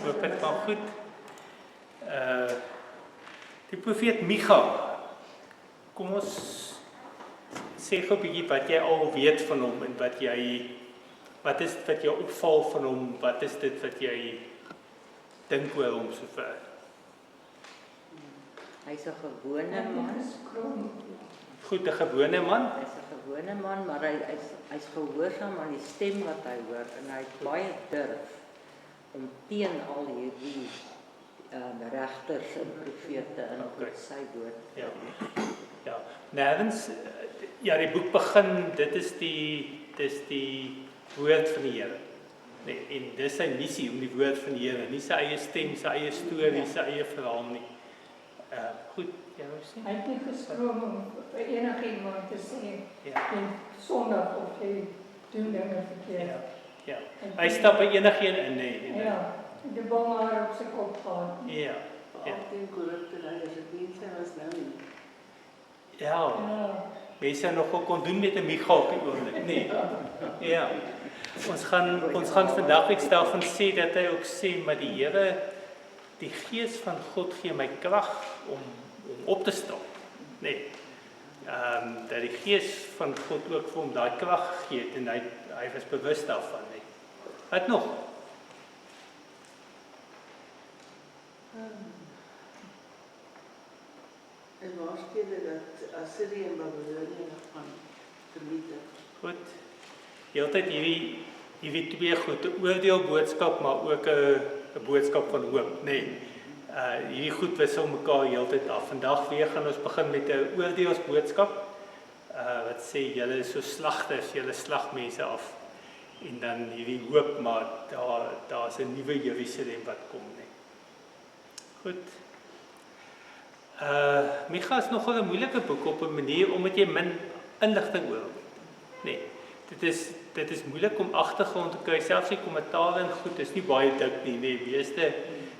hoop het gaan goed. Die profeet Micha, kom ons sê gou 'n bietjie wat jy al weet van hom en wat is dit wat jou opval van hom, wat is dit wat jy dink oor hom sover? Hy's 'n gewone man. Goed, 'n gewone man. Hy's 'n gewone man, maar hy's gehoorsaam aan die stem wat hy hoor en hy het baie durf om teen al hierdie regters en profete in sy woord. Ja. Ja. Nêrens die boek begin, dit is die woord van die Here. Nee, en dis sy missie om die woord van die Here, nie sy eie stem, sy eie storie, sy eie verhaal nie. Goed, jy wou sê? Hy het nie geskroom om vir enigiemand te sê, Ja. en sondig of jy doen dinge verkeerd. Ja. Hy stap by enigiemand in, nee. Ja, die bomhaar op sy kop gehad. Ja. Altyd korrupte leiders, het nie sy was nou nie. Ja. Mense nog kon doen met 'n Micha op die oomblik, nee. Ja. Ons gaan vandag iets daarvan sê dat hy ook sê, maar die Here, die Gees van God gee my krag om op te staan. Nee. Dat die Gees van God ook vir hom daai krag gegee het en hy was bewus daarvan, nee. Wat nog? En waarskuwde dat Assirië en Babylonië gaan vernietig. Goed. Heeltyd hierdie twee goed, 'n oordeelboodskap, maar ook 'n boodskap van hoop, nee. Hierdie goed wissel mekaar heeltyd af. Vandag weer gaan ons begin met 'n oordeelsboodskap. Wat sê julle is so slagters, julle slag mense af. En dan hierdie hoop, maar daar's 'n nuwe Jerusalem wat kom, nee. Goed. Micha is nogal 'n moeilike boek op 'n manier omdat jy min inligting oor het. Nee, dit is moeilik om agtergrond te kry, selfs die kommentaar en goed is nie baie dik nie, nee,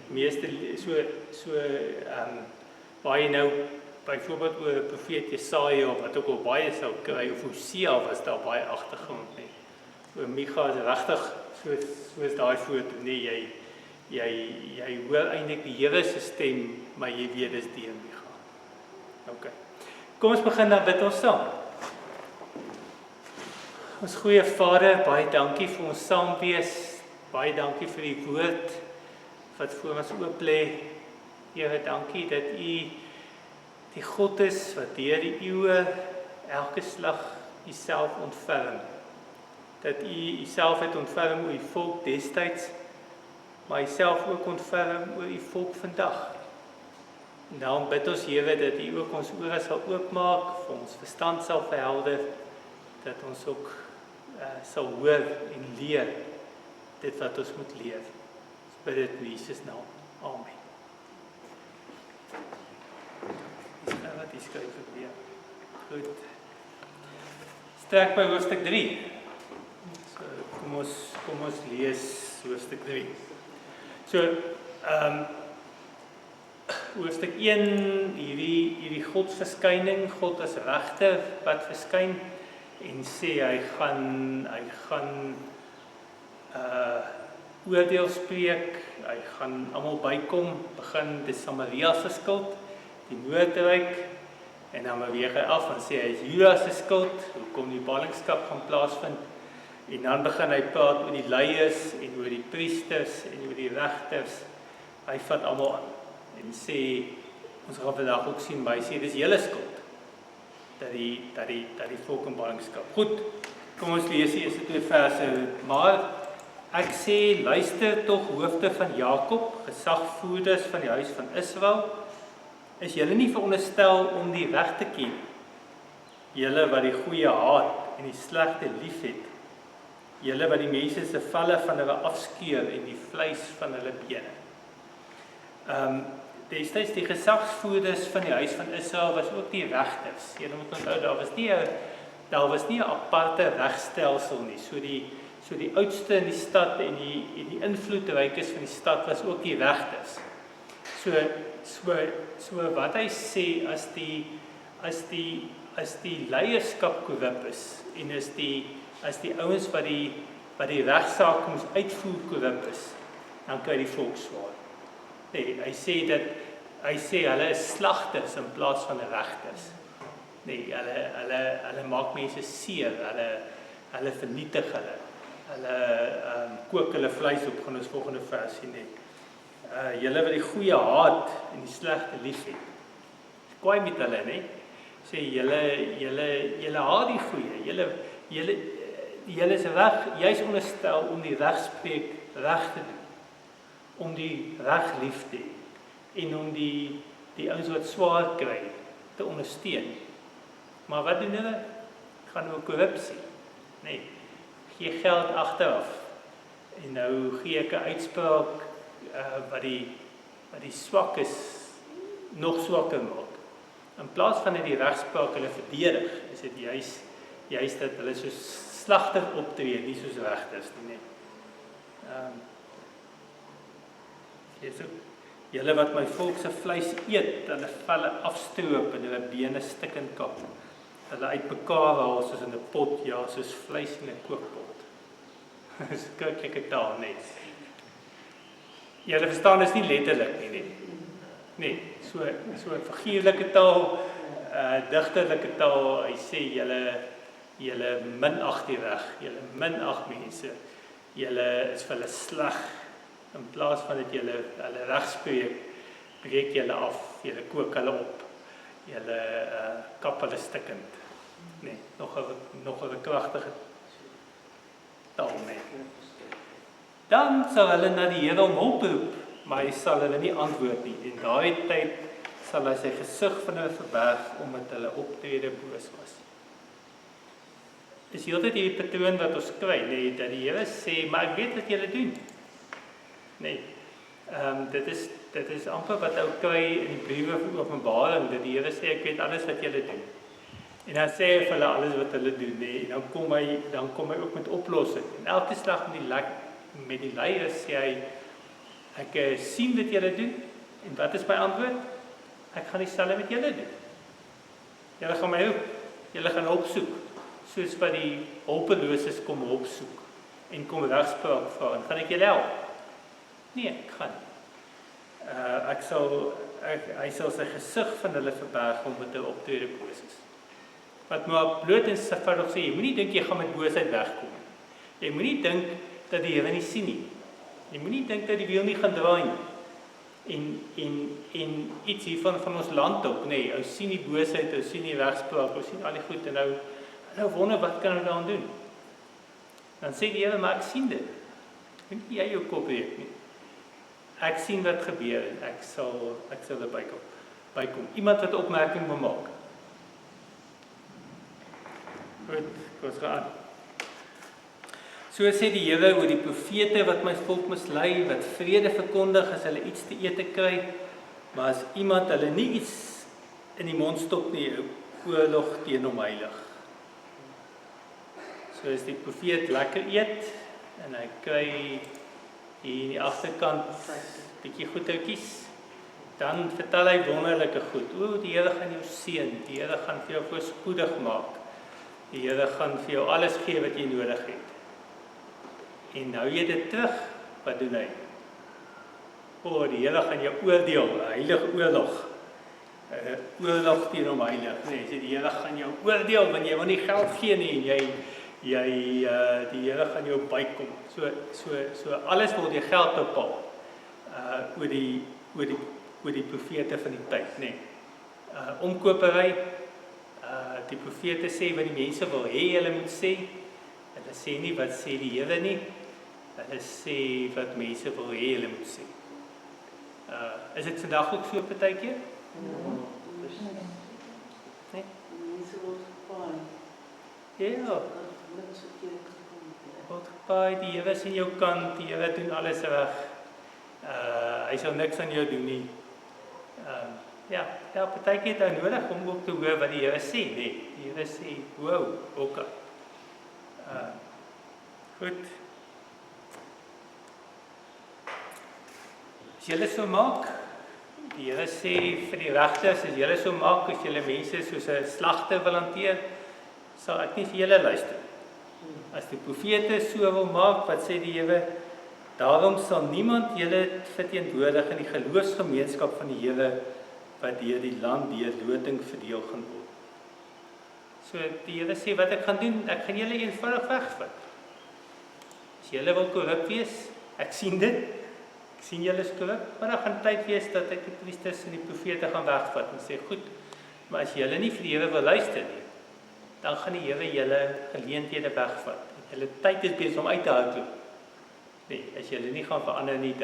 meeste so waar jy nou byvoorbeeld oor profeet Jesaja of wat ook al baie sou kry, of Hosea was daar baie agtergrond, nee. Oor Micha is regtig soos daai foto, nee, jy hoor eintlik die Here se stem, maar jy weet dis die Micha. OK. Kom ons begin dan bid ons saam. Ons goeie Vader, baie dankie vir ons saam wees. Baie dankie vir die woord wat voor ons oop lê. Here, dankie dat U die God is wat deur die eeue elke slag Uself ontferm. Dat U Uself het ontferm oor die volk destyds, maar Uself ook ontferm oor die volk vandag. En daarom bid ons Here dat U ook ons ore sal oopmaak, vir ons verstand sal verhelder, dat ons ook sal hoor en leer dit wat ons moet leer. Ons bid dit in Jesus naam. Amen. Wat is skryf ek weer? Goed. Sterk by hoofstuk 3. So, kom ons lees hoofstuk 3. So, hoofstuk 1, hierdie godsverskyning, God as regter wat verskyn en sê hy gaan oordeel spreek, hy gaan almal bykom, begin die Samaria se skuld, die Noordryk, en dan beweeg hy af en sê hy is Juda se skuld, hoekom die ballingskap gaan plaasvind, en dan begin hy praat oor die leiers en oor die priesters en oor die regters. Hy vat almal aan en sê, ons gaan vandag ook sien, maar hy sê dis julle skuld dat die volk in ballingskap. Goed, kom ons lees die eerste 2 verse. Maar ek sê, luister tog hoofde van Jakob, gesagvoerders van die huis van Israel, is julle nie veronderstel om die reg te ken? Julle wat die goeie haat en die slegte liefhet, julle wat die mense se valle van hulle afskeur en die vleis van hulle bene. Destyds die gesagsvoerders van die huis van Israel was ook die regters. Julle moet onthou, daar was nie 'n aparte regstelsel nie. So die oudste in die stad en die invloedrykes van die stad was ook die regters. So wat hy sê, as die leierskap korrup is en as die ouens wat die regsaak moes uitvoer korrup is, dan kry die volk swaar. Nee, hy sê hulle is slagters in plaas van regters. Nee, hulle maak mense seer, hulle vernietig hulle kook hulle vleis op, gaan ons volgende vers sien net. Julle wat die goeie haat en die slegte lief het. Kwaai met hulle, nee. Sê julle haat die goeie, julle is reg, jy's onderstel om die regspreek reg te doen, om die reg lief te hê en om die ouens wat swaar kry te ondersteun. Maar wat doen hulle? Gaan oor korrupsie. Nee, gee geld agteraf. En nou gee ek 'n uitspraak wat die swakkes nog swakker maak. In plaas van dat die regspraak hulle verdedig, is dit juist dat hulle so slagter optree, nie soos regters nie. Julle wat my volk se vleis eet, hulle velle afstroop en hulle bene stikkend kap. Hulle uitmekaar haal soos in 'n pot, ja, soos vleis in 'n kookpot. Dis kirklike taal, nee. Julle verstaan is nie letterlik nie. Nee, so figuurlike taal, digterlike taal. Hy sê julle minag die reg, julle minag mense. Julle is vir hulle sleg. In plaas van dat julle hulle reg spreek, breek julle af, julle kook hulle op. Julle kap hulle stikkend. Nee, nog 'n kragtige taal, nee. Dan sal hulle na die Here om hulp roep, maar hy sal hulle nie antwoord nie. En daai tyd sal hy sy gesig van hulle verberg, omdat hulle optrede boos was. Dis heeltyd hierdie patroon wat ons kry, nee, dat die Here sê, maar ek weet wat julle doen. Nee, dit is amper wat ou kry in die briewe van Openbaring, dat die Here sê, ek weet alles wat julle doen. En dan sê hy vir hulle alles wat hulle doen, nee, en dan kom hy ook met oplossing. En elke slag met die leiers sê hy, ek sien wat julle doen, en wat is my antwoord? Ek gaan dieselfde met julle doen. Julle gaan my help, julle gaan hulp soek, soos wat die hulpeloses kom hulp soek, en kom regspraak vra, en gaan ek julle help? Nee, ek gaan nie. Hy sal sy gesig van hulle verberg, om met hulle optrede boos is. Wat maar bloot en eenvoudig sê, jy moenie dink jy gaan met boosheid wegkom. Jy moenie dink dat die Here nie sien nie. Jy moenie dink dat die wiel nie gaan draai nie. En iets hiervan van ons land ook, nee, ou sien die boosheid, ou sien die regspraak, ou sien al die goed, en nou wonder wat kan ons daaraan doen? Dan sê die Here, maar ek sien dit. Moenie jy jou kop breek nie. Ek sien wat gebeur en ek sal er bykom. Iemand wat 'n opmerking wil maak. Goed, kom ons gaan aan. So sê die Here oor die profete wat my volk mislei, wat vrede verkondig as hulle iets te eet kry, maar as iemand hulle nie iets in die mond stop nie, oorlog teen hom heilig. So as die profeet lekker eet en hy kry hier in die agterkant bietjie goedetjies, dan vertel hy wonderlike goed. O, die Here gaan jou seën, die Here gaan vir jou voorspoedig maak. Die Here gaan vir jou alles gee wat jy nodig het. En nou jy dit terug, wat doen hy? O, die Here gaan jou oordeel, 'n heilige oorlog. Oorlog teen hom heilig. Nee, sê die Here gaan jou oordeel, want jy wil nie geld gee nie, en die Here gaan jou bykom. So alles word jy geld bepaal oor die profete van die tyd, nee. Omkopery, die profete sê wat die mense wil hê hulle moet sê. Hulle sê nie wat sê die Here nie. Hulle sê wat mense wil hê hulle moet sê. Is dit vandag ook so partykeer? Nee. Mense word gepaai. Ja. Word gepaai, die Here is aan jou kant, die Here doen alles reg. Hy sal niks aan jou doen nie. Ja, partykeer het hy nodig om ook te hoor wat die Here sê, nee. Die Here sê, wow, okay. Goed. As julle so maak, die Here sê vir die regters, as julle so maak, as julle mense soos 'n slagter wil hanteer, sal ek nie vir julle luister. As die profete so wil maak, wat sê die Here? Daarom sal niemand julle verteenwoordig in die geloofsgemeenskap van die Here wat deur die land deur loting verdeel gaan word. So die Here sê wat ek gaan doen, ek gaan julle eenvoudig wegvat. As julle wil korrup wees, ek sien dit. Ek sien julle is korrup, maar dan gaan tyd wees dat ek die priesters en die profete gaan wegvat en sê goed, maar as julle nie vir die Here wil luister nie, dan gaan die Here julle geleenthede wegvat. Julle tyd is besig om uit te hardloop. Nee, as julle nie gaan verander nie,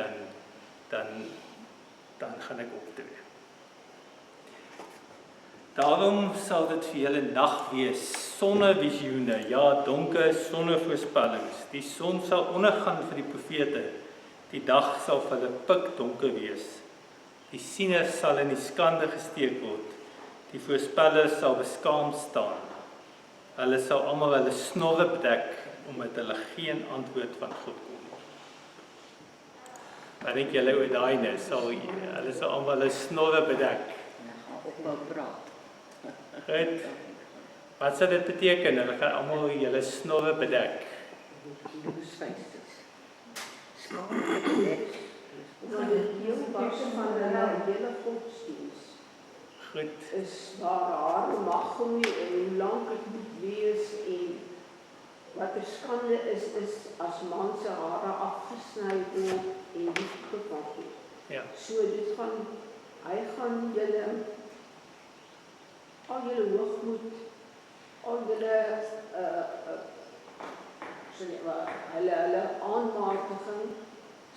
dan gaan ek optree. Daarom sal dit vir julle nag wees, sonder visioene, ja, donker sonder voorspellings. Die son sal ondergaan vir die profete. Die dag sal vir hulle pikdonker wees. Die sieners sal in die skande gesteek word. Die voorspellers sal beskaamd staan. Hulle sal almal hulle snorre bedek, omdat hulle geen antwoord van God kon. Wat dink julle oor daai nou? Hulle sal almal hulle snorre bedek. Ophou praat. Goed. Wat sal dit beteken? Hulle gaan almal hulle snorre bedek. Want die heel was van hulle hele godsdienst Goed. is waar haar mag om nie en hoe lang het moet wees en wat 'n skande is as man se hare afgesny word en nie gepak word. Ja. So hy gaan julle al julle hoogmoed, al julle hulle aanmatiging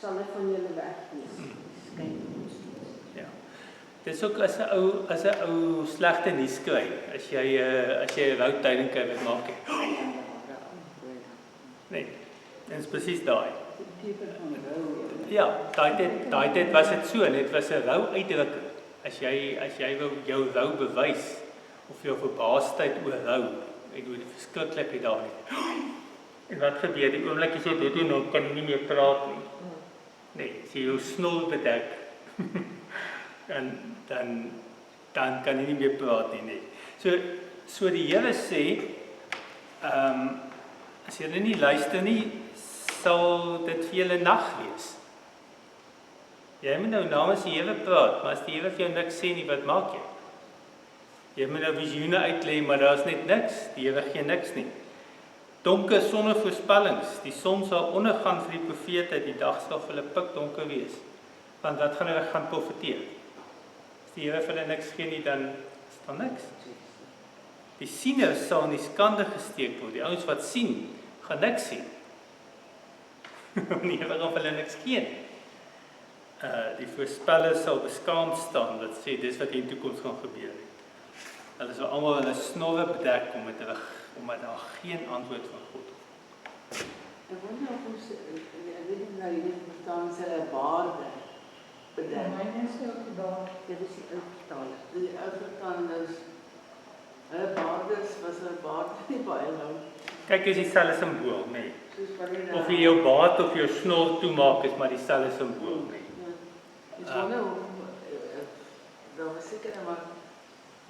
sal hy van julle wegneem. Ja. Dit is ook as 'n ou slegte nuus kry. As jy 'n routyding kry wat maak jy. Nee. Dit is presies daai. Ja, daai tyd was dit so, net was 'n rou uitdrukking. As jy wil jou rou bewys of jou verbaasdheid oor rou en oor die verskriklikheid daarin. En wat gebeur die oomblik as jy dit doen, dan kan jy nie meer praat nie. Nee, as jy jou snor bedek, dan kan jy nie meer praat nie. Nee. So die Here sê, as jy nie luister nie, sal dit vir julle nag wees. Jy moet nou namens die Here praat, maar as die Here vir jou niks sê nie, wat maak jy? Jy moet nou visioene uitlê, maar daar's net niks. Die Here gee niks nie. Donker sonder voorspellings. Die son sal ondergaan vir die profete, die dag sal vir hulle pikdonker wees. Want wat gaan hulle gaan profeteer? As die Here vir hulle niks gee nie, dan is daar niks. Die sieners sal in die skande gesteek word. Die ouens wat sien, gaan niks sien. Die Here gaan vir hulle niks gee nie. Die voorspellers sal beskaamd staan, wat sê dis wat in die toekoms gaan gebeur. Hulle sal almal hulle snorre bedek omdat daar geen antwoord van God is. Ek wonder of ons, ek weet nie nou hierdie verstaan sy baarde bedek. Myne is ook daar. Dit is die ou vertaling. Die ou vertaling is, hulle baardes was hulle baarde nie baie lang. Kyk, is dieselfde simbool, nee. Soos wanneer Of jy jou baard of jou snor toemaak, is maar dieselfde simbool, nee. Ek wonder of, daar was seker maar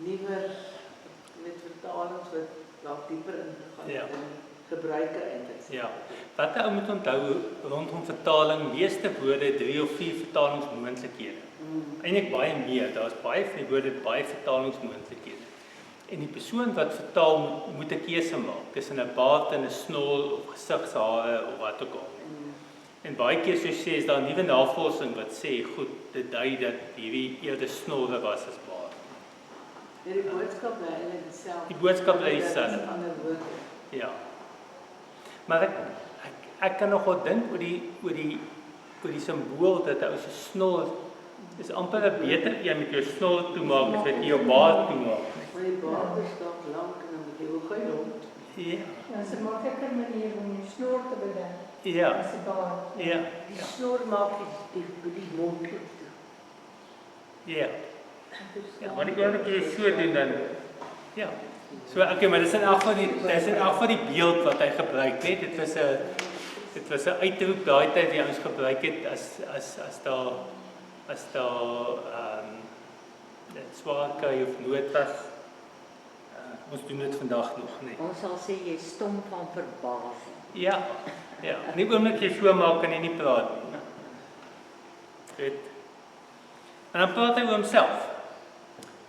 liewer met vertalings wat dalk dieper ingegaan Ja. en gebruike eintlik. Ja. Wat 'n ou moet onthou rondom vertaling, meeste woorde 3 of 4 vertalingsmoontlikhede. Eintlik baie meer, daar's baie van die woorde baie vertalingsmoontlikhede. En die persoon wat vertaal moet 'n keuse maak tussen 'n baard en 'n snor of gesigshare of wat ook al. En baie keer soos sê is daar nuwe navorsing wat sê goed, dit dui dat hierdie eerder snorre was as baard. Die boodskap bly eintlik dieselfde. Die boodskap bly dieselfde. Dit is ander woorde. Ja. Maar ek kan nog wat dink oor die simbool dat ou se snor is amper beter jy met jou snor toemaak as wat jy jou baard toemaak. Maar die baard is dalk lank en dan moet jy ook gaan rond. Ja. Dat is een makkelijker manier om je snoer te bedenken. Ja. Als je baard. Ja. Die snor maak die mond toe. Ja. Ja, maar die oomblik jy so doen dan ja. So okay, maar dis in elk geval die beeld wat hy gebruik het. Dit was 'n uitroep daai tyd wat ons gebruik het as daar swaar kry of nood was. Ons doen dit vandag nog, nee. Ons sal sê jy stom van verbasing. Ja. Ja, in die oomblik jy so maak, kan jy nie praat nie. Goed. En dan praat hy oor homself.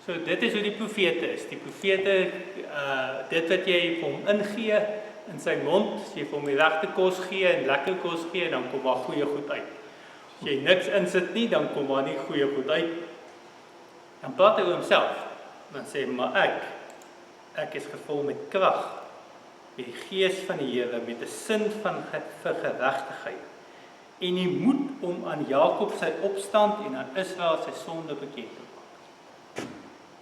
So dit is hoe die profete is. Die profete, dit wat jy vir hom ingee in sy mond, as jy vir hom die regte kos gee en lekker kos gee, dan kom daar goeie goed uit. As jy niks insit nie, dan kom daar nie goeie goed uit. Dan praat hy oor homself. Dan sê hy, maar ek is gevul met krag, met die gees van die Here, met 'n sin vir geregtigheid en die moed om aan Jakob sy opstand en aan Israel sy sonde bekend te maak.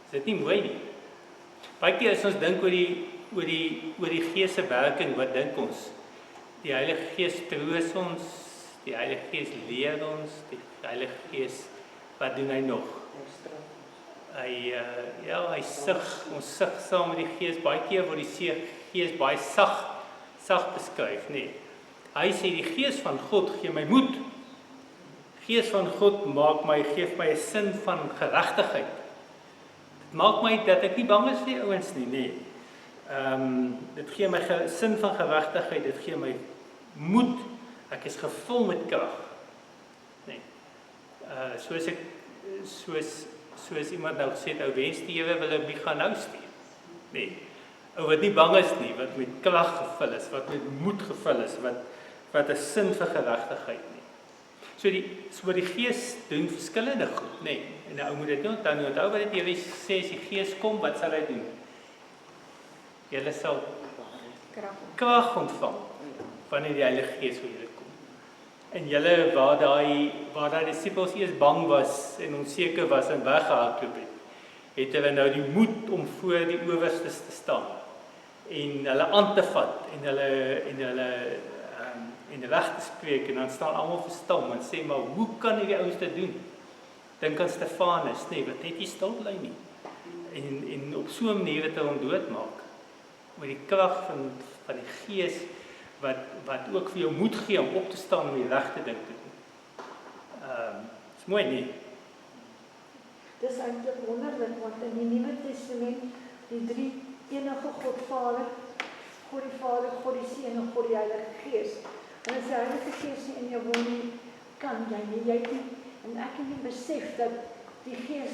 Is dit nie mooi nie? Baie keer as ons dink oor die Gees se werking, wat dink ons? Die Heilige Gees troos ons, die Heilige Gees leer ons, die Heilige Gees, wat doen hy nog? Hy ons sug saam met die Gees. Baie keer word die Gees baie sag beskryf, nee. Hy sê die Gees van God gee my moed. Gees van God geef my 'n sin van geregtigheid. Dit maak my dat ek nie bang is vir ouens nie, nee. Dit gee my 'n sin van geregtigheid, dit gee my moed. Ek is gevul met krag. Nee. Soos iemand nou gesê het, ou wens die Here wil 'n biga nou stuur. Nee. Ou wat nie bang is nie, wat met krag gevul is, wat met moed gevul is, wat 'n sin vir geregtigheid nie. So die Gees doen verskillende goed, nee. En nou moet dit nie onthou wat dit Here sê, as die Gees kom, wat sal hy doen? Julle sal krag ontvang wanneer die Heilige Gees oor julle kom. En julle waar daai disippels eers bang was en onseker was en weggehardloop het hulle nou die moed om voor die owerstes te staan en hulle aan te vat en hulle reg te spreek, en dan staan almal verstom en sê, maar hoe kan hierdie ouens dit doen? Dink aan Stefanus, nee, wat net nie stil bly nie. En op so 'n manier het hulle hom doodmaak. Met die krag van die Gees wat ook vir jou moed gee om op te staan om die regte ding te doen. Is mooi nie? Dis eintlik wonderlik, want in die Nuwe Testament die drie enige God Vader, God die Vader, God die Seun en God die Heilige Gees. En as die Heilige Gees nie in jou woon nie, kan jy het nie, en ek het nie besef dat die Gees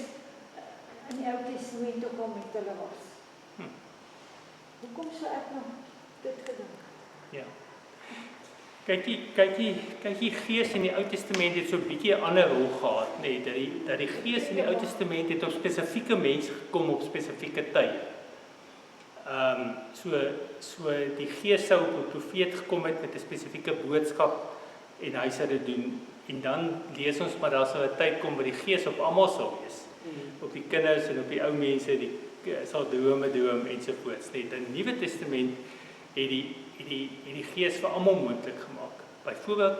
in die Ou Testament ook al met hulle was. Hoekom sou ek nou dit gedink? Ja. Kyk die Gees in die Ou Testament het so 'n bietjie 'n ander rol gehad, nee, dat die Gees in die Ou Testament het op spesifieke mense gekom op spesifieke tye. So die Gees sou op 'n profeet gekom het met 'n spesifieke boodskap en hy sou dit doen. En dan lees ons maar daar sou 'n tyd kom waar die Gees op almal sal wees. Op die kinders en op die ou mense, die sal droom ensovoorts. Net in die Nuwe Testament het die Gees vir almal moontlik gemaak. Byvoorbeeld,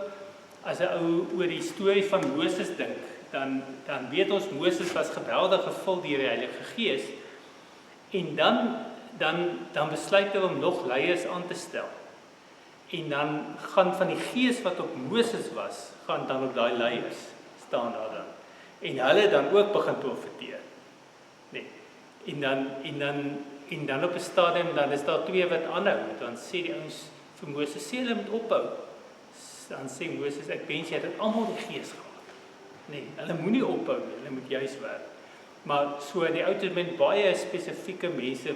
as 'n ou oor die storie van Moses dink, dan weet ons Moses was geweldig gevul deur die Heilige Gees. En dan besluit hy om nog leiers aan te stel. En dan gaan van die Gees wat op Moses was, gaan dan op daai leiers staan daar dan. En hulle dan ook begin profeteer. Nee. En dan op 'n stadium dan is daar twee wat aanhou. Dan sê die ouens vir Moses, sê hulle moet ophou. Dan sê Moses, ek wens jy het almal die Gees gehad. Nee, hulle moenie ophou nie, hulle moet juis werk. Maar so in die Ou Testament baie spesifieke mense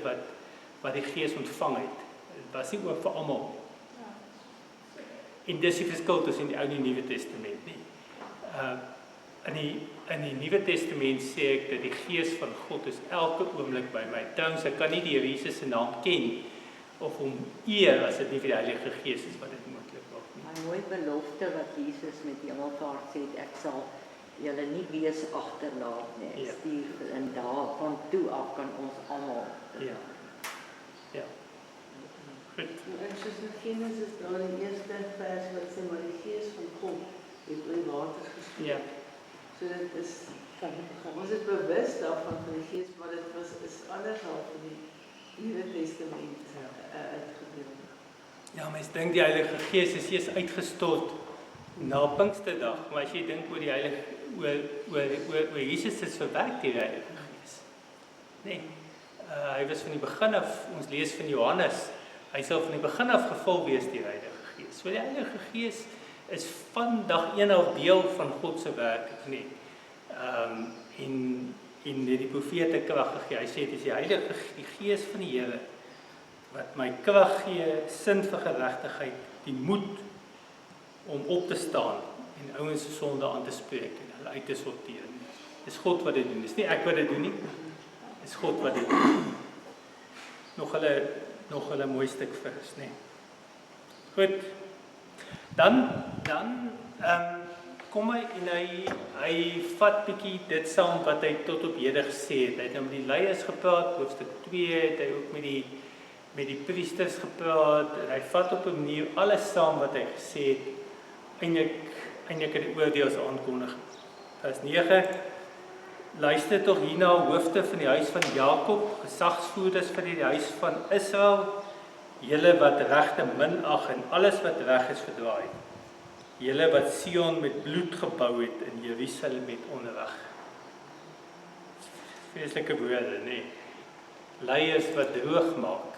wat die Gees ontvang het. Dit was nie oop vir almal. En dis die verskil tussen die Ou en die Nuwe Testament nie. In die Nuwe Testament sê ek dat die Gees van God is elke oomblik by my. Trouwens, ek kan nie die Here Jesus se naam ken of hom eer as dit nie vir die Heilige Gees is wat dit moontlik maak nie. 'n Mooi belofte wat Jesus met hemelvaart sê, ek sal julle nie wees agterlaat nie. Ek stuur en daarvan toe af kan ons almal. Ja. Goed. Ek soos in Genesis daar in die eerste vers wat sê maar die Gees van God het oor die waters gespreek. Ja. So dit is ons is bewus daarvan van die Gees, maar dit is anders al van die Nuwe Testament uitgebeeld. Ja, mens dink die Heilige Gees is eers uitgestort na Pinksterdag, maar as jy dink oor die Heilige oor Jesus is verwerk deur die Heilige Gees. Nee. Hy was van die begin af, ons lees van Johannes, hy sal van die begin af gevul wees deur die Heilige Gees. Gees. So die Heilige Gees is van dag 1 af deel van God se werk, nie. En die profete krag gegee. Hy sê dis die Gees van die Here wat my krag gee, sin vir geregtigheid, die moed om op te staan en ouens se sonde aan te spreek en hulle uit te sorteer. Dis God wat dit doen. Dis nie ek wat dit doen nie. Dis God wat dit doen. Nog hulle mooi stuk vers, nee. Goed. Dan kom hy en hy vat bietjie dit saam wat hy tot op hede gesê het. Hy het nou met die leiers gepraat, hoofstuk 2 het hy ook met die priesters gepraat, en hy vat op 'n manier alles saam wat hy gesê het, eintlik in die oordeelsaankondiging. Vers 9, luister tog hierna hoofde van die huis van Jakob, gesagsvoerders van die huis van Israel, julle wat regte minag en alles wat reg is verdraai. Julle wat Sion met bloed gebou het en Jerusalem met onreg. Vreeslike woorde, nee. Leiers wat droog maak,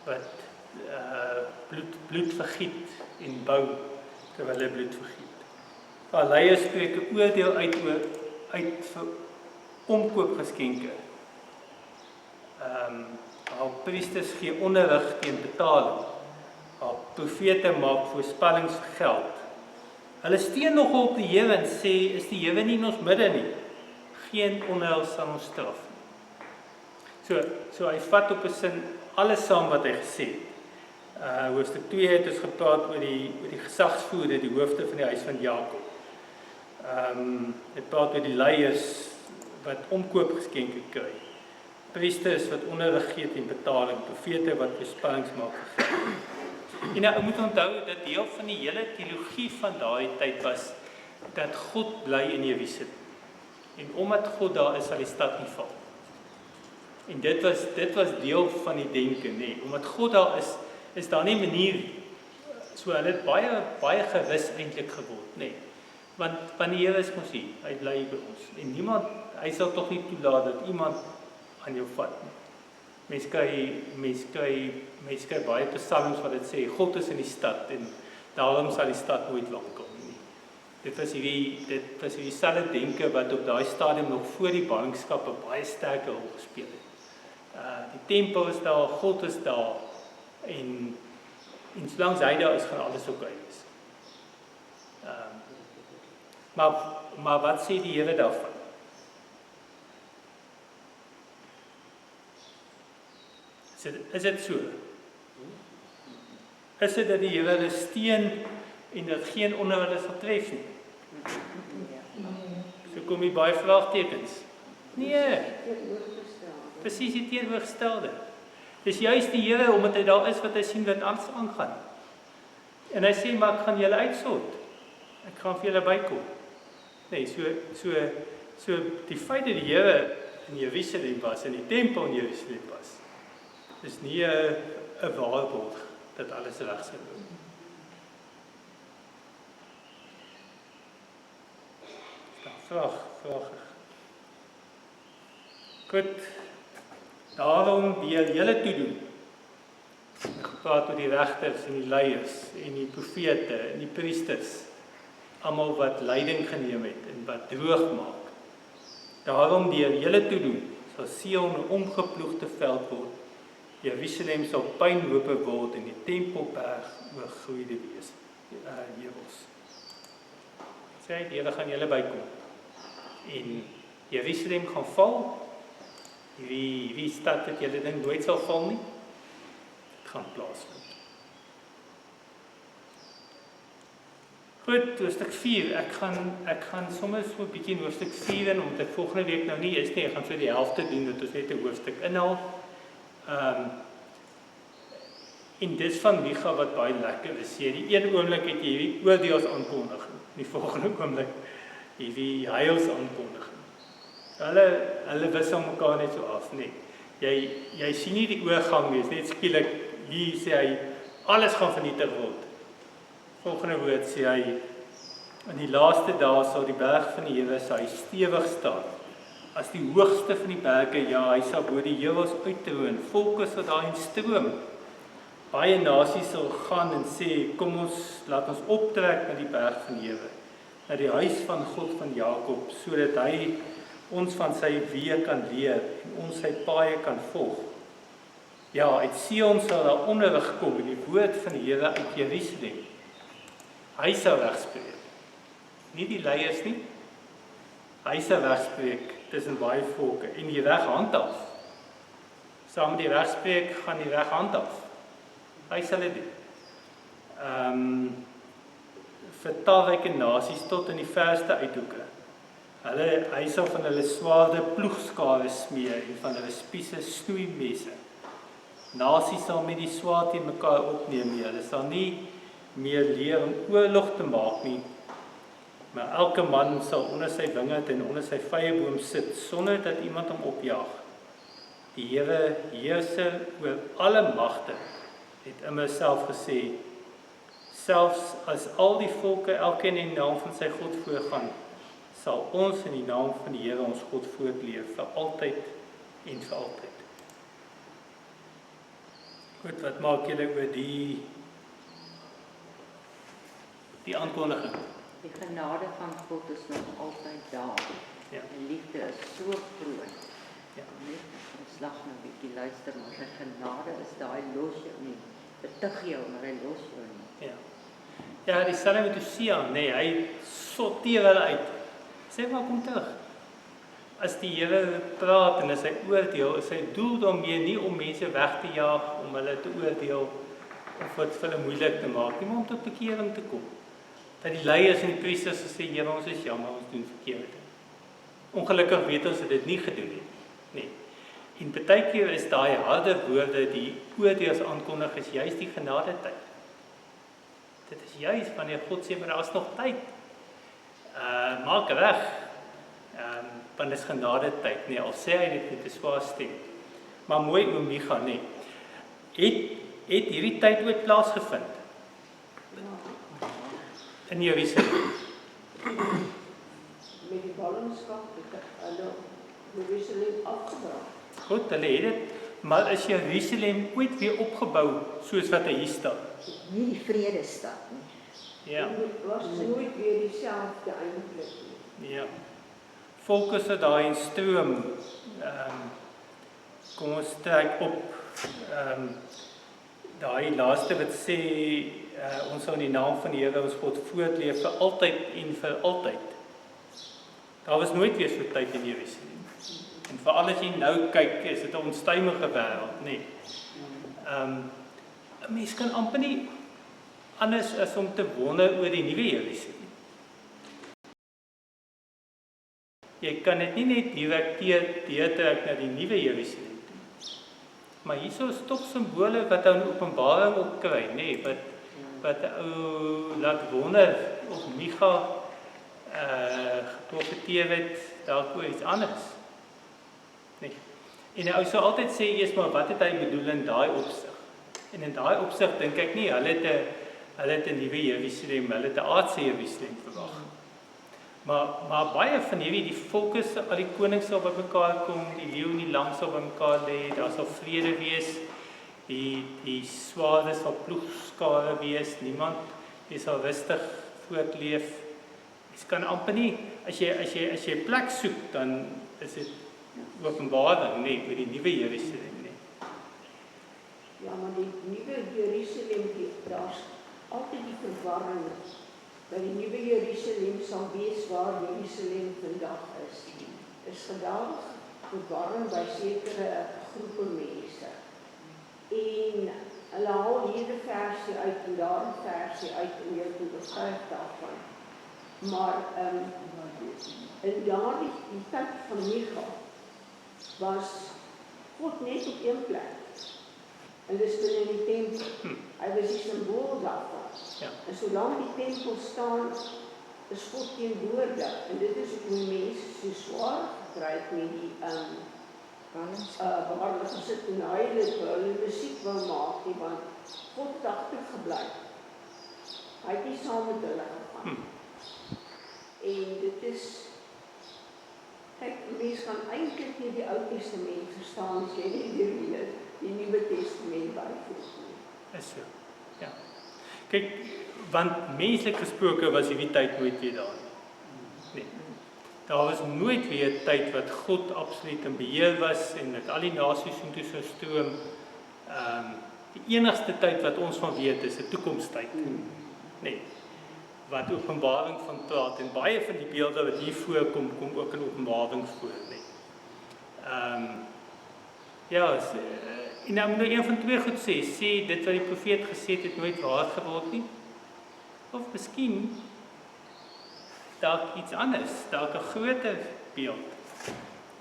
wat bloed vergiet en bou terwyl hulle bloed vergiet. Daar leiers spreek 'n oordeel uit vir omkoopgeskenke. Al priesters gee onderrig teen betaling. Al profete maak voorspellings vir geld. Hulle steun nog op die Here en sê, is die Here nie in ons midde nie? Geen onheil sal ons straf nie. So hy vat op 'n sin alles saam wat hy gesê het. Hoofstuk 2 het ons gepraat oor die gesagsvoerders, die hoofde van die huis van Jakob. Het praat oor die leiers wat omkoopgeskenke kry. Priesters wat onderrig gee teen betaling, profete wat voorspellings maak vir geld. En nou moet onthou dat deel van die hele teologie van daai tyd was dat God bly in Jerusalem. En omdat God daar is, sal die stad nie val. En dit was deel van die denke, nee. Omdat God daar is daar nie 'n manier, so hulle het baie gerus eintlik geword, nee. Want die Here is mos hier, hy bly by ons. En hy sal tog nie toelaat dat iemand aan jou vat nie. Mens kry baie psalms wat dit sê, God is in die stad en daarom sal die stad nooit lank kom nie. Dit was hierdie selfde denke wat op daai stadium nog voor die ballingskap 'n baie sterker rol gespeel het. Die tempel is daar, God is daar en solank hy daar is, gaan alles oké wees. Maar wat sê die Here daarvan? Is dit so? Is dit dat die Here hulle steun en dat geen onheil hulle sal tref nie? So kom hier baie vraagtekens. Nee, presies die teenoorgestelde. Dis juist die Here, omdat hy daar is wat hy sien wat anders aangaan. En hy sê, maar ek gaan julle uitsort. Ek gaan vir julle bykom. Nee, so die feit dat die Here in Jerusalem was, in die tempel in Jerusalem was, is nie 'n waarborg dat alles reg sal loop. Vraag. Goed. Daarom deel julle toe doen. Gepraat met die regters en die leiers en die profete en die priesters, almal wat leiding geneem het en wat droog maak. Daarom deel julle toe doen, sal Sion 'n omgeploegde veld word. Jerusalem sal pynhope word en die tempelberg oorgroeide wees. Heuwels. Sê die Here gaan julle bykom. En Jerusalem gaan val. Wie stad het julle dink nooit sal val nie? Dit gaan plaasvind. Goed, hoofstuk 4. Ek gaan sommer so 'n bietjie in hoofstuk 4 in, omdat ek volgende week nou nie is nie. Ek gaan so die helfte doen, dat ons net 'n hoofstuk inhaal. En dis van Micha wat baie lekker is. Die een oomblik het jy hierdie oordeelsaankondiging, die volgende oomblik hierdie heilsaankondiging. Hulle wissel mekaar net so af, nee. Jy sien nie die oorgang nie, is net skielik, hier sê hy, alles gaan vernietig word. Volgende woord sê hy, in die laaste dae sal die berg van die Here sy stewig staan. As die hoogste van die berge, ja, hy sal bo die heuwels uittroon, volke sal daarin stroom. baie nasies sal gaan en sê, kom ons, laat ons optrek na die berg van Here, na die huis van God van Jakob, sodat hy ons van sy weë kan leer en ons sy paaie kan volg. Ja, uit Sion sal daar onderrig kom en die woord van die Here uit Jerusalem. Hy sal regspreek. Nie die leiers nie. Hy sal regspreek tussen baie volke en die reg handhaaf. Saam met die regspreek gaan die reg handhaaf. Hy sal dit doen. Vir talryke nasies tot in die verste uithoeke. Hy sal van hulle swaarde ploegskare smee en van hulle spiese snoeimesse. Nasies sal met die swaard teen mekaar opneem nie. Hulle sal nie meer leer om oorlog te maak nie. Maar elke man sal onder sy wingerd en onder sy vyeboom sit sonder dat iemand hom opjaag. Die Here heerser oor alle magte het immer self gesê, selfs as al die volke elkeen in die naam van sy God voorgaan, sal ons in die naam van die Here ons God voortleef vir altyd en vir altyd. Goed, wat maak julle oor die aankondiging? Die genade van God is nog altyd daar. Ja. Die liefde is so groot. Ja. Net ons lag nou 'n bietjie luister, maar sy genade is daar, hy los jou nie. Betug jou, maar hy los jou nie. Ja, die stelling met Hosea, nee, hy sorteer hulle uit. Sê maar kom terug. As die Here praat en as hy oordeel, is sy doel daarmee nie om mense weg te jaag, om hulle te oordeel of wat vir hulle moeilik te maak, nie, maar om tot bekering te kom. Dat die leiers en die priesters sê, Here, ons is jammer, ons doen verkeerd. Ongelukkig weet ons dat dit nie gedoen het. Nee. En baie keer is daai harde woorde, die oordeels aankondig, is juist die genadetyd. Dit is juist wanneer God sê, maar daar is nog tyd. Maak reg. Want dit is genadetyd, nee, al sê hy dit met 'n swaar stem. Maar mooi oom Micha, nee. Het hierdie tyd ooit plaasgevind? In Jerusalem. Met die ballingskap het hulle Jerusalem afgebring. Goed, hulle het dit, maar is Jerusalem ooit weer opgebou soos wat hy hier staan? Nie die vredestad nie. Ja. Dit was nooit weer dieselfde eintlik nie. Ja. Volke se daai stroom, kom ons trek op, daai laaste wat sê, ons sal in die naam van die Here ons God voortleef vir altyd en vir altyd. Daar was nooit weer so tyd in Jerusalem. En veral as jy nou kyk, is dit 'n onstuimige wêreld, nee. 'n Mens kan amper nie anders as om te wonder oor die nuwe Jerusalem. Jy kan dit nie net direk deurtrek na die nuwe Jerusalem toe. Maar hierso is tog simbole wat dan Openbaring ook kry, nee, wat ou laat wonder of Micha geprofeteer het dalk oor iets anders. Nee. En ou sou altyd sê eers maar wat het hy bedoel in daai opsig? En in daai opsig dink ek nie hulle het 'n nuwe Jerusalem, hulle het 'n aardse Jerusalem verwag. Maar baie van hierdie volke, al die konings sal bymekaar kom, die leeu en die lam sal bymekaar lê, daar sal vrede wees, die swaarde sal ploegskare wees, niemand sal rustig voortleef. Jy kan amper nie, as jy 'n plek soek, dan is dit Openbaring, nee, met die nuwe Jerusalem, nee. Ja, maar die nuwe Jerusalem, daar's altyd die verwarring. Dat die nuwe Jerusalem sal wees waar Jerusalem vandag is. Is gedaag verwarring by sekere groepe mense. En hulle haal hierdie versie uit en daar 'n versie uit en jy moet beskryf daarvan. Maar in daardie tyd van Micha was God net op een plek. En dis binne die tempel. Hy was die simbool daarvan. Ja. En solank die tempel staan, is God teenwoordig. En dit is hoe mense so swaar gekry het met die waar hulle gesit en hulle musiek wou maak, want God het agtergebly. Hy het nie saam met hulle gegaan. En dit is, kyk, mense kan eintlik nie die Ou Testament verstaan as jy nie die Nuwe Testament byvoeg nie. is so. Ja. Kyk, want menslik gesproke was hierdie tyd nooit weer daar nie. Nee. Daar was nooit weer 'n tyd wat God absoluut in beheer was en met al die nasies soontoe sou stroom. Die enigste tyd wat ons van weet is 'n toekomstyd. Nee. Wat Openbaring van praat en baie van die beelde wat hier voorkom, kom ook in Openbaring voor, nee. Ja, en nou moet een van twee goed sê dit wat die profeet gesê het nooit waar geword nie. Of miskien dalk iets anders, dalk 'n groter beeld.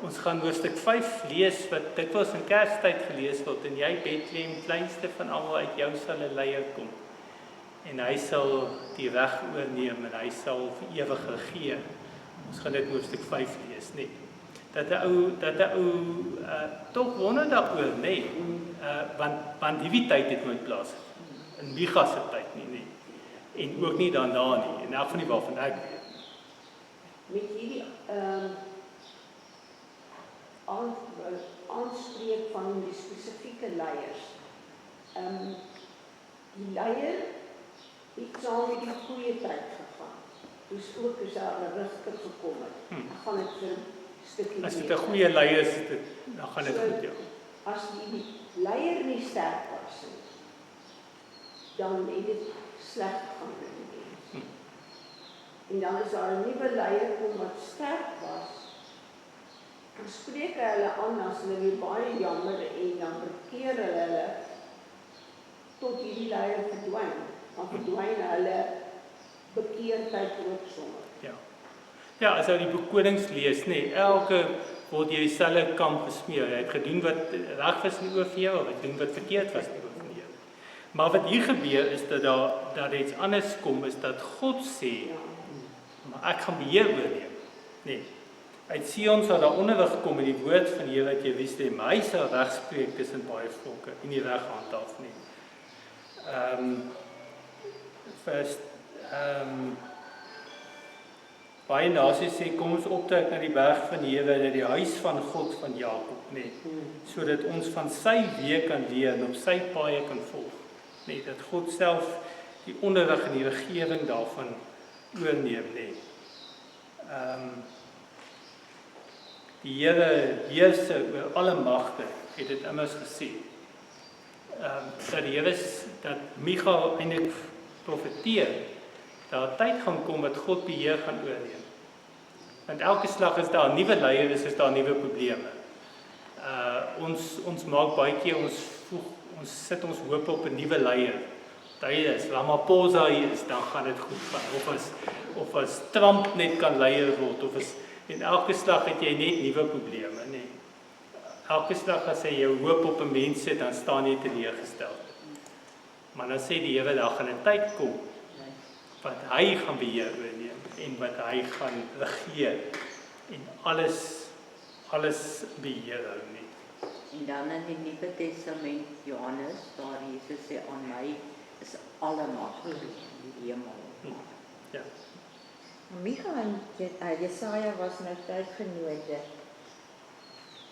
Ons gaan hoofstuk 5 lees wat dikwels in Kerstyd gelees word en jy Bethlehem, kleinste van almal, uit jou sal 'n leier kom. En hy sal die reg oorneem en hy sal vir ewig regeer. Ons gaan dit hoofstuk 5 lees, nee. Dat 'n ou tog wonder daaroor, nee. Want die tyd het nooit plaas in Micha se tyd nie, nee. En ook nie daarna nie, en elk van die waarvan ek weet. Met hierdie aanspreek van die spesifieke leiers. Die leier het saam met die goeie tyd gegaan. Dus ook is daar 'n rigter gekom het. Dan gaan dit vir 'n stukkie. As dit 'n goeie leier is, dan gaan dit goed, ja. As die leier nie sterk was nie, dan het dit sleg gegaan met die mens. En dan is daar 'n nuwe leier kom wat sterk was. Dan spreek hulle aan as hulle weer baie jammer en dan bekeer hulle tot hierdie leier verdwyn. Dan verdwyn hulle bekeerdheid ook sommer. Ja. Ja, as jy die bekodings lees, nee, elke word jy dieselfde kam gesmeer. Jy het gedoen wat reg was in die oë van jou, of jy doen wat verkeerd was in die oë van jou. Maar wat hier gebeur is dat iets anders kom, is dat God sê, maar ek gaan beheer oorneem. Nee. Uit Sion sal daar onderwig kom in die woord van die Here wat jy wys, maar hy sal regspreek tussen baie volke en nie reg handhaaf nie. Baie nasies sê kom ons optrek na die berg van die Here, na die huis van God van Jakob, nee, sodat ons van sy weë kan leer en op sy paaie kan volg. Nee, dat God self die onderrig en die regering daarvan oorneem, nee. Die Here heers oor alle magte, het dit immers gesê. Dat die Here dat Micha eintlik profeteer, dat 'n tyd gaan kom wat God beheer gaan oorneem. Want elke slag is daar 'n nuwe leier, is daar nuwe probleme. Ons maak baie keer ons sit ons hoop op 'n nuwe leier. Dit is Ramaphosa hier is, dan gaan dit goed gaan. Of as Trump net kan leier word, of as en elke slag het jy net nuwe probleme, nee. Elke slag as jy jou hoop op 'n mens sit, dan staan jy teleurgestel. Maar dan sê die Here, daar gaan 'n tyd kom wat hy gaan beheer oorneem en wat hy gaan regeer en alles beheer hou nie. En dan in die Nuwe Testament Johannes waar Jesus sê aan my is alle mag in die hemel. Ja. Micha en Jesaja was nou tydgenote.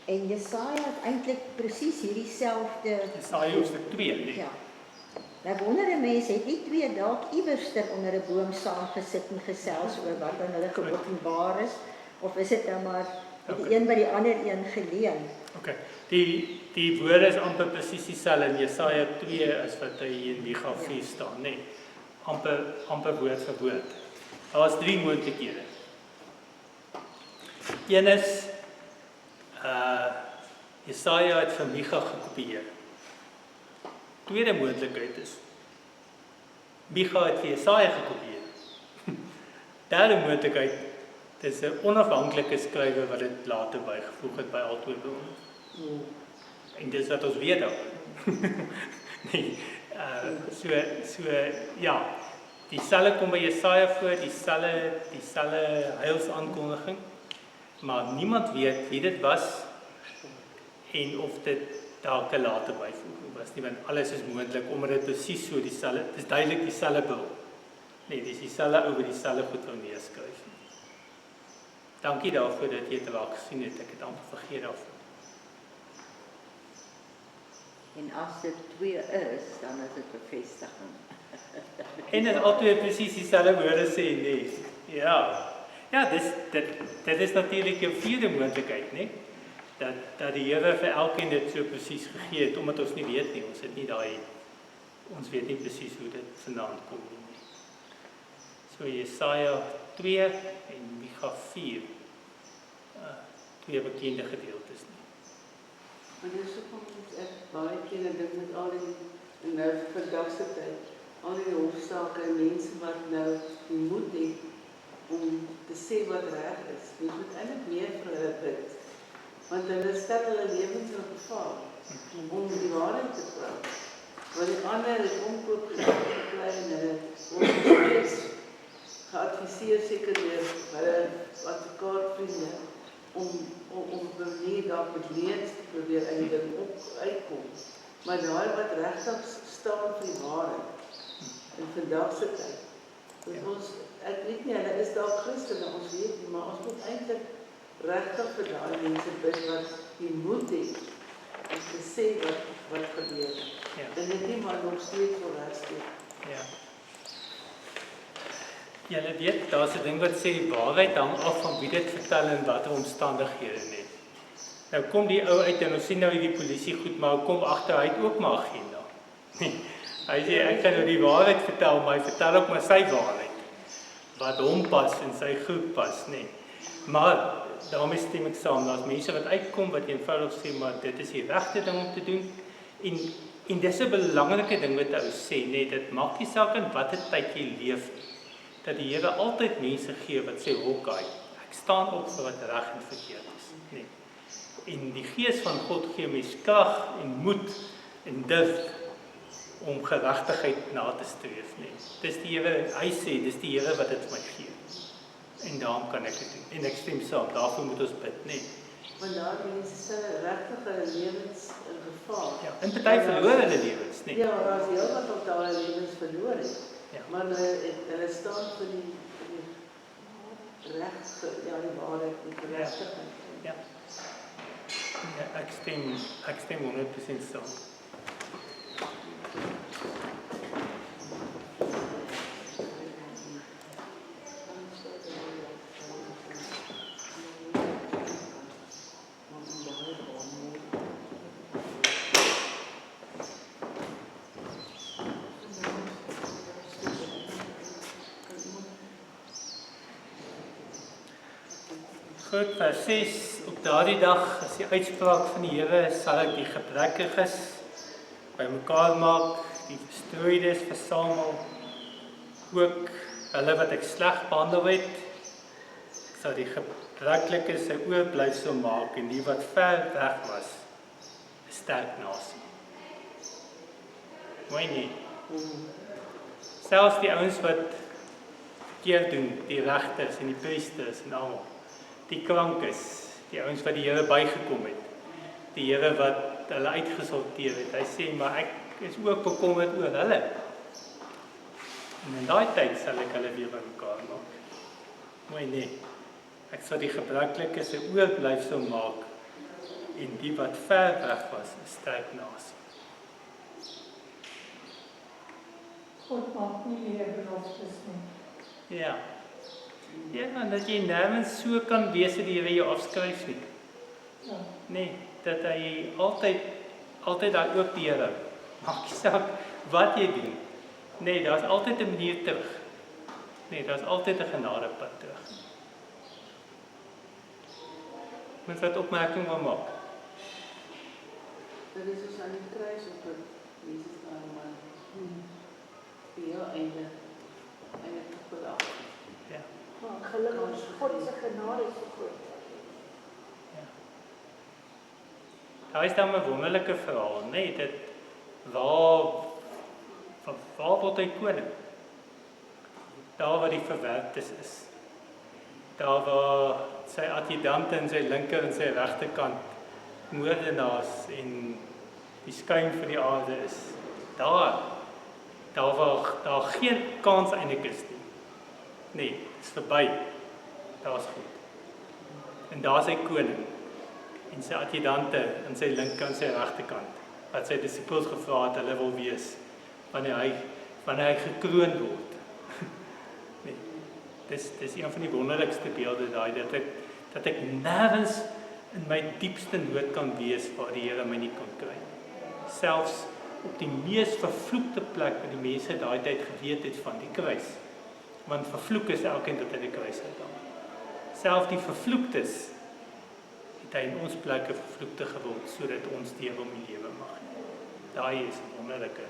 En Jesaja het eintlik presies hierdie selfde Jesaja hoofstuk 2, nee. Ja. Nou wonder mense, het die twee dalk iewerster onder 'n boom saamgesit en gesels oor wat aan hulle geopenbaar is, of is dit nou maar die een by die ander een geleen? Okay. Die woorde is amper presies dieselfde in Jesaja 2 as wat hy in Micha 4 staan, nee. Amper woord vir woord. Daar is 3 moontlikhede. Een is Jesaja het van Micha gekopieer. Tweede moontlikheid is Micha het vir Jesaja gekopieer. Derde moontlikheid dis 'n onafhanklike skrywer wat dit later bygevoeg het by albei bronne. En dis wat ons weet daarvan. Nee, ja, dieselfde kom by Jesaja voor, dieselfde heilsaankondiging, maar niemand weet wie dit was en of dit dalk 'n later byvoeging was nie, want alles is moontlik omdat dit presies so dieselfde, dis duidelik dieselfde bil. Nee, dis dieselfde ou wat dieselfde goed wou neerskryf. Dankie daarvoor dat jy dit raak gesien het, ek het amper vergeet daarvan. En as dit 2 is, dan is dit bevestiging. En dit altyd presies dieselfde woorde sê, nee. Ja. Ja, dit is natuurlik 'n vierde moontlikheid, nee. Dat die Here vir elkeen dit so presies gegee het, omdat ons nie weet nie, ons weet nie presies hoe dit vandaan kom nie. So Jesaja 2 en Micha 4, twee bekende gedeeltes nie. Maar dis hoekom ek baie keer dink met al die nou vandag se tyd, al die hofsaake en mense wat nou die moed het om te sê wat reg is. Jy moet eintlik meer vir hulle bid. Want hulle stel hulle lewens op gevaar om die waarheid te praat. Want die ander het omkoop gekry en hulle word steeds geadviseer seker deur hulle advokaatvriende om op 'n manier daar met leuns te probeer uitkom. Maar daai wat regtig staan vir die waarheid in vandag se tyd. Ek weet nie, hulle is dalk Christene, ons weet nie, maar ons moet eintlik regtig vir daai mense bid wat die moed het om te sê wat gebeur. Ja. En dit nie maar nog steeds wil hersteek. Ja. Julle weet, daar's 'n ding wat sê die waarheid hang af van wie dit vertel en watter omstandighede nie. Nou kom die ou uit en ons sien nou hierdie polisie goed, maar hy kom agter hy het ook maar agenda. Hy sê ek kan nou die waarheid vertel, maar hy vertel ook maar sy waarheid. Wat hom pas en sy groep pas, nee. Maar daarmee stem ek saam, daar's mense wat uitkom wat eenvoudig sê maar dit is die regte ding om te doen. En dis 'n belangrike ding wat ou sê, nee, dit maak nie saak in watter tyd jy leef nie. Dat die Here altyd mense gee wat sê, "Hokkie, ek staan op vir wat reg en verkeerd is." Nee. En die Gees van God gee mens krag en moed en durf om geregtigheid na te streef, nee. Dis die Here, hy sê, dis die Here wat dit vir my gee. En daarom kan ek dit doen. En ek stem saam, daarvoor moet ons bid, nee. Want daar mense stel regtig hulle lewens in gevaar. Ja, en party verloor hulle lewens, nee. Ja, daar's heel wat op daai lewens verloor het. Ja. Maar hulle staan vir die reg, ja, die waarheid, die geregtigheid. Ja. Ja, ek stem 100% saam. Goed, vers 6, op daardie dag is die uitspraak van die Here, sal ek die gebrekkiges bymekaar maak, die verstrooides versamel, ook hulle wat ek sleg behandel het, ek sal die gebrekkiges sy oorblyfsel maak, en die wat ver weg was, 'n sterk nasie. Mooi nie. Selfs die ouens wat verkeerd doen, die regters en die priesters en almal, die krankes, die ouens wat die Here bygekom het, die Here wat hulle uitgesorteer het, hy sê, maar ek is ook bekommerd oor hulle. En in daai tyd sal ek hulle weer bymekaar maak. Mooi nie. Ek sal die gebreklikes 'n oorblyfsel maak, en die wat ver weg was, 'n sterk nasie. God maak nie meer beloftes nie. Ja. Ja, en dat jy nergens so kan wees dat die Here jou afskryf nie. Ja. Nee, dat hy altyd daar oop die Here. Maak nie saak wat jy doen. Nee, daar's altyd 'n manier terug. Nee, daar's altyd 'n genadepad terug. Mens wat opmerking wil maak. Dit is ons aan die kruis op het Jesus arm man. Ja, einde gedag. Ja. Maar gelukkig, God se genade is so groot. Daar is dan 'n wonderlike verhaal, nee, dit waar word hy koning? Daar waar die verwerptes is. Daar waar sy adjudante in sy linker en sy regterkant moordenaars en die skuim van die aarde is. Daar waar daar geen kans eintlik is nie. Nee, dit is verby. Daar's goed. En daar's hy koning. En sy adjudante in sy linker en sy regterkant. wat sy disippels gevra het, hulle wil wees, wanneer hy gekroon word. Nee, dis een van die wonderlikste beelde daai, dat ek nêrens in my diepste nood kan wees waar die Here my nie kon kry. Selfs op die mees vervloekte plek wat die mense daai tyd geweet het van die kruis. Want vervloek is elkeen tot in die kruis uitgaan. Selfs die vervloektes het hy in ons plekke vervloekte geword, sodat ons deur hom die lewe mag hê. Daai is 'n wonderlike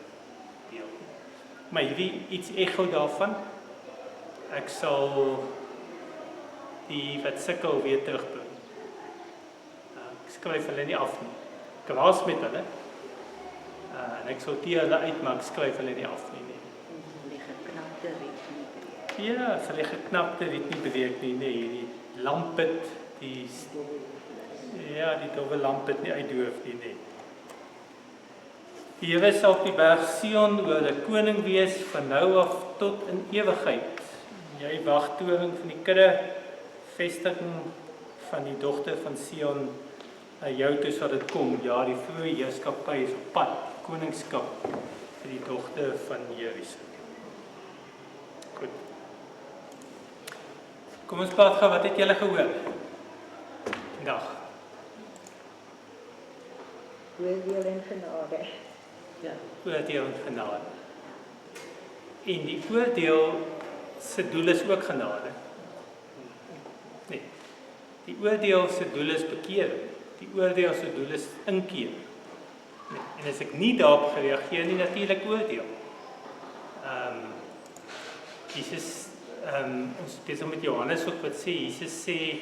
beeld. Maar hierdie iets echo daarvan, ek sal die wat sukkel weer terugbring. Ek skryf hulle nie af nie. Ek was met hulle, en ek sorteer hulle uit, maar ek skryf hulle nie af nie. Die geknapte riet nie breek. Ja, sal die geknapte riet nie breek nie, nee, die lampet, die dowwe lampet nie uitdoof nie, nee. Die Here sal op die berg Sion oor 'n koning wees van nou af tot in ewigheid. Jy wagtoring van die kudde, vestiging van die dogter van Sion, na jou toe sal dit kom. Ja, die vroeë heerskappy is op pad, koningskap vir die dogter van Jerusalem. Goed. Kom ons praat gou, wat het julle gehoor vandag? Oordeel en genade. Ja, Oordeel en genade. En die oordeel se doel is ook genade. Nee. Die oordeel se doel is bekering. Die oordeel se doel is inkeer. Nee. En as ek nie daarop gereageer nie, natuurlik oordeel. Jesus, ons besig met Johannes ook wat sê, Jesus sê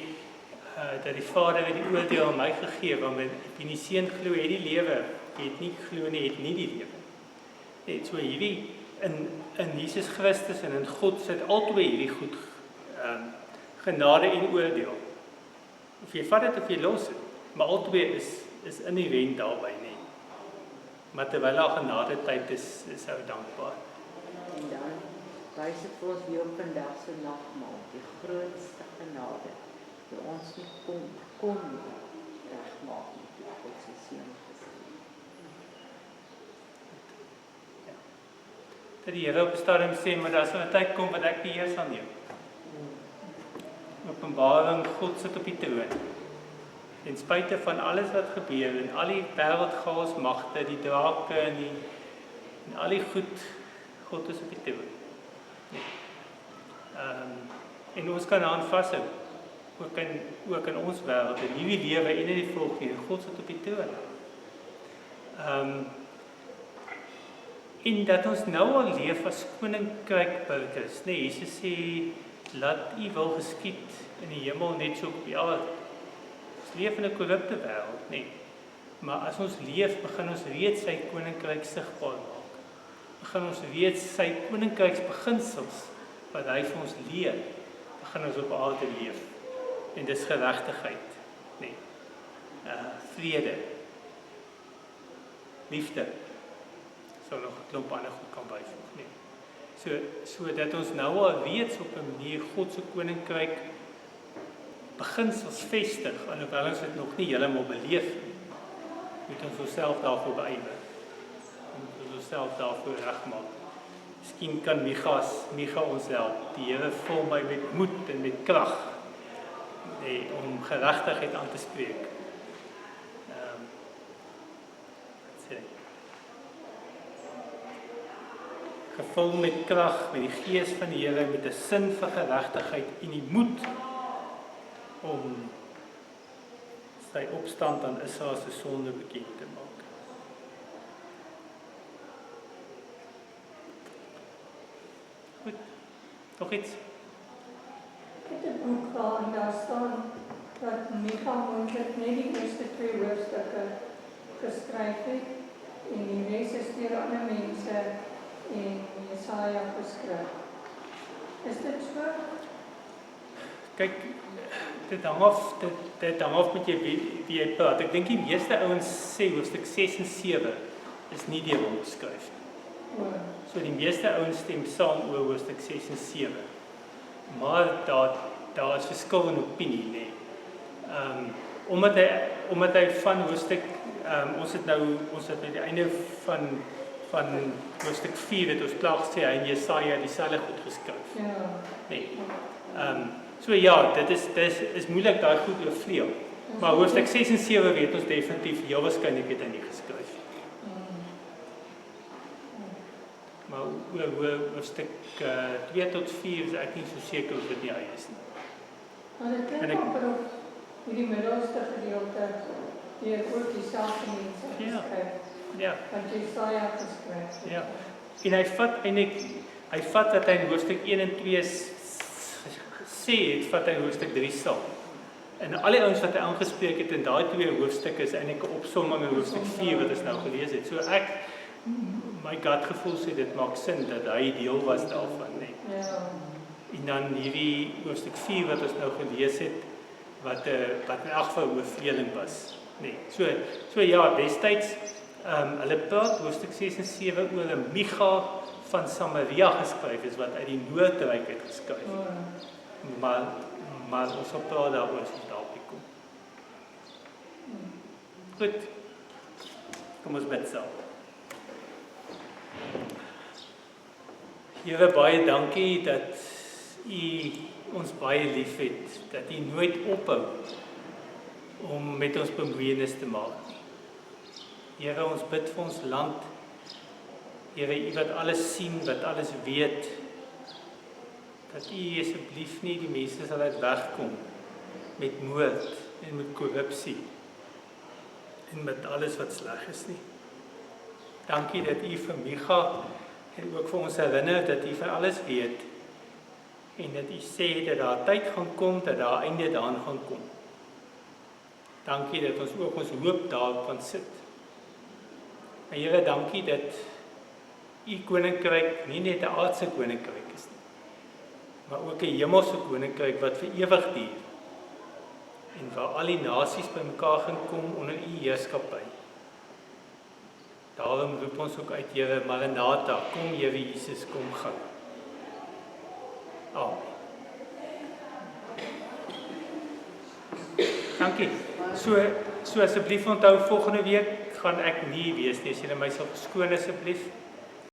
dat die Vader het die oordeel aan my gegee, want wie in die Seun glo het die lewe, wie het nie glo nie, het nie die lewe. Net so hierdie in Jesus Christus en in God sit albei hierdie goed, genade en oordeel. Of jy vat dit of jy los dit, maar albei is inherent daarbey nie. Maar terwyl daar genade tyd is ou dankbaar. en dan wys dit vir ons weer op vandag se nagmaal, die grootste genade, die ons nie kon regmaak nie, die God se seun gestuur. Dat die Here op 'n stadium sê, maar daar sal 'n tyd kom wat ek die heer sal neem. Openbaring, God sit op die troon. En spite van alles wat gebeur en al die wêreldgaas magte, die drake en al die goed, God is op die troon. En ons kan aan vashou. Ook in ons wêreld, in hierdie lewe en in die volgende, God sit op die troon. En dat ons nou al leef as koninkrykburgers, nee, Jesus sê, laat u wil geskied in die hemel net so op die aarde. Ons leef in 'n korrupte wêreld, nee. Maar as ons leef, begin ons reeds sy koninkryk sigbaar maak. Begin ons reeds sy koninkryksbeginsels wat hy vir ons leer, begin ons op aarde leef. En dis geregtigheid, nee. Vrede, liefde, sou nog 'n klomp ander goed kan byvoeg, nee. So dat ons nou al reeds op 'n manier God se koninkryk beginsels vestig, alhoewel ons dit nog nie heeltemal beleef nie, moet ons onsself daarvoor beywer. Moet ons onsself daarvoor regmaak. Miskien kan Micha ons help. Die Here vul my met moed en met krag, nee, om geregtigheid aan te spreek. Gevul met krag, met die gees van die Here, met 'n sin vir geregtigheid en die moed om sy opstand aan Israel se sonde bekend te maak. Goed, nog iets? Ek het 'n boek gehad en daar staan dat Micha moontlik net die eerste 2 hoofstukke geskryf het en die res is deur ander mense en Jesaja geskryf. Is dit so? Kyk, dit hang af met jy wie jy praat. Ek dink die meeste ouens sê hoofstuk 6 en 7 is nie deur hom geskryf nie. So die meeste ouens stem saam oor hoofstuk 6 en 7. Maar daar is verskil in opinie, nee. omdat hy van hoofstuk ons het by die einde van hoofstuk 4 het ons klaar gesê hy en Jesaja dieselfde goed geskryf. Ja. Nee. So ja, dit is moeilik daai goed oorvleuel. Maar hoofstuk 6 en 7 weet ons definitief heel waarskynlik het hy nie geskryf. Maar oor hoofstuk 2 tot 4 is ek nie so seker of dit nie hy is nie. Maar dit klink amper of hierdie middelste gedeelte deur ook dieselfde mense geskryf. Ja. Wat Jesaja geskryf het. Ja. En hy vat wat hy in hoofstuk 1 en 2 sê het, vat hy in hoofstuk 3 saam. En al die ouens wat hy aangespreek het in daai 2 hoofstukke is eintlik 'n opsomming in hoofstuk 4 wat ons nou gelees het. So my gut gevoel sê dit maak sin dat hy deel was daarvan, nee. Ja. En dan hierdie hoofstuk 4 wat ons nou gelees het, wat in elk geval 'n oorvleeling was. Nee. So ja, destyds hulle praat hoofstuk 6 en 7 oor 'n Micha van Samaria geskryf is wat uit die Noordryk het geskryf. Maar ons sal praat daaroor as ons daarop kom. Goed. Kom ons bid saam. Here, baie dankie dat U ons baie liefhet, dat U nooit ophou om met ons bemoeienis te maak. Here, ons bid vir ons land. Here, U wat alles sien, wat alles weet, dat U asseblief nie die mense sal laat wegkom met moord en met korrupsie en met alles wat sleg is nie. Dankie dat U vir Micha en ook vir ons herinner dat U van alles weet en dat U sê dat daar tyd gaan kom, dat daar einde daaraan gaan kom. Dankie dat ons ook ons hoop daarop kan sit. En Here, dankie dat U koninkryk nie net 'n aardse koninkryk is nie, maar ook 'n hemelse koninkryk wat vir ewig duur en waar al die nasies bymekaar gaan kom onder U heerskappy. Daarom roep ons ook uit, Here, Maranatha, kom Here Jesus, kom gou. Amen. Dankie. So asseblief onthou, volgende week gaan ek nie wees nie, as julle my sal verskoon asseblief.